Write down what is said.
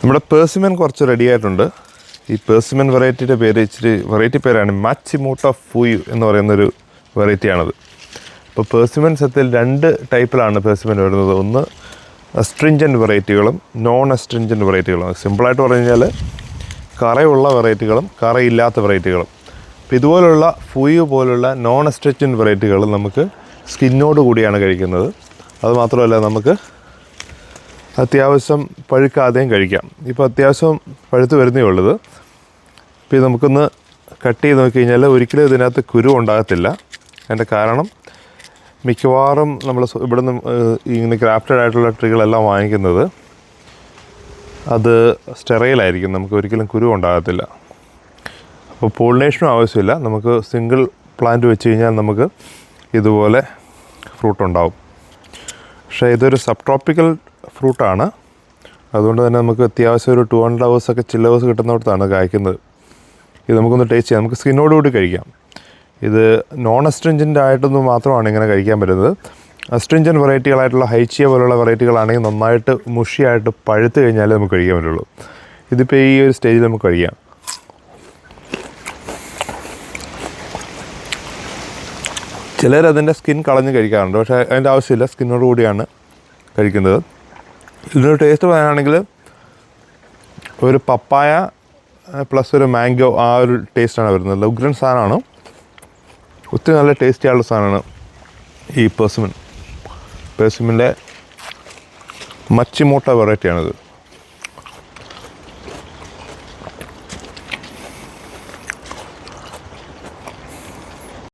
നമ്മുടെ പേഴ്സിമൻ കുറച്ച് റെഡി ആയിട്ടുണ്ട്. ഈ പേഴ്സിമൻ വെറൈറ്റിയുടെ പേര് ഇച്ചിരി വെറൈറ്റി പേരാണ്. മാച്ചിമോട്ടോ ഫൂയു എന്ന് പറയുന്നൊരു വെറൈറ്റിയാണത്. അപ്പോൾ പേഴ്സിമൻ സത്യത്തിൽ 2 ടൈപ്പിലാണ് പേഴ്സിമൻ വരുന്നത്. ഒന്ന് അസ്ട്രിഞ്ചൻറ്റ് വെറൈറ്റികളും നോൺ അസ്ട്രിഞ്ചൻറ്റ് വെറൈറ്റികളും. സിമ്പിളായിട്ട് പറഞ്ഞു കഴിഞ്ഞാൽ കറയുള്ള വെറൈറ്റികളും കറയില്ലാത്ത വെറൈറ്റികളും. അപ്പോൾ ഇതുപോലുള്ള ഫൂയു പോലുള്ള നോൺ അസ്ട്രിഞ്ചൻറ്റ് വെറൈറ്റികൾ നമുക്ക് സ്കിന്നോട് കൂടിയാണ് കഴിക്കുന്നത്. അതുമാത്രമല്ല നമുക്ക് അത്യാവശ്യം പഴുക്കാതെയും കഴിക്കാം. ഇപ്പോൾ അത്യാവശ്യം പഴുത്ത് വരുന്നേ ഉള്ളത്. ഇപ്പോൾ ഇത് നമുക്കൊന്ന് കട്ട് ചെയ്ത് നോക്കി കഴിഞ്ഞാൽ ഒരിക്കലും ഇതിനകത്ത് കുരു ഉണ്ടാകത്തില്ല. അതിൻ്റെ കാരണം മിക്കവാറും നമ്മൾ ഇവിടുന്ന് ഇങ്ങനെ ഗ്രാഫ്റ്റഡ് ആയിട്ടുള്ള ട്രീകളെല്ലാം വാങ്ങിക്കുന്നത് അത് സ്റ്റെറൈലായിരിക്കും. നമുക്ക് ഒരിക്കലും കുരു ഉണ്ടാകത്തില്ല. അപ്പോൾ പോളിനേഷനും ആവശ്യമില്ല. നമുക്ക് സിംഗിൾ പ്ലാന്റ് വെച്ച് കഴിഞ്ഞാൽ നമുക്ക് ഇതുപോലെ ഫ്രൂട്ട് ഉണ്ടാവും. പക്ഷേ ഇതൊരു സബ് ട്രോപ്പിക്കൽ ഫ്രൂട്ടാണ്. അതുകൊണ്ട് തന്നെ നമുക്ക് അത്യാവശ്യം ഒരു 200 hours ഒക്കെ ചിൽ ഹവേഴ്സ് കിട്ടുന്നിടത്താണ് കായ്ക്കുന്നത്. ഇത് നമുക്കൊന്ന് ടേസ്റ്റ് ചെയ്യാം. നമുക്ക് സ്കിന്നോടുകൂടി കഴിക്കാം. ഇത് നോൺ അസ്ട്രിഞ്ചൻ്റ് ആയിട്ടൊന്നും മാത്രമാണ് ഇങ്ങനെ കഴിക്കാൻ പറ്റുന്നത്. അസ്ട്രിഞ്ചൻ്റ് വെറൈറ്റികളായിട്ടുള്ള ഹൈച്ചിയ പോലുള്ള വെറൈറ്റികളാണെങ്കിൽ നന്നായിട്ട് മുഷിയായിട്ട് പഴുത്ത് കഴിഞ്ഞാലേ നമുക്ക് കഴിക്കാൻ പറ്റുള്ളൂ. ഇതിപ്പോൾ ഈ ഒരു സ്റ്റേജിൽ നമുക്ക് കഴിക്കാം. ചിലരതിൻ്റെ സ്കിൻ കളഞ്ഞ് കഴിക്കാറുണ്ട്. പക്ഷേ അതിൻ്റെ ആവശ്യമില്ല. സ്കിന്നോട് കൂടിയാണ് കഴിക്കുന്നത്. ഇതിനൊരു ടേസ്റ്റ് പറയാനാണെങ്കിൽ ഒരു പപ്പായ പ്ലസ് ഒരു മാംഗോ ആ ഒരു ടേസ്റ്റാണ് വരുന്നത്. ഉഗ്രൻ സാധനമാണ്. ഒത്തിരി നല്ല ടേസ്റ്റി ആയിട്ടുള്ള സാധനമാണ് ഈ പേഴ്സിമൻ്റെ മാച്ചിമോട്ടോ വെറൈറ്റിയാണിത്.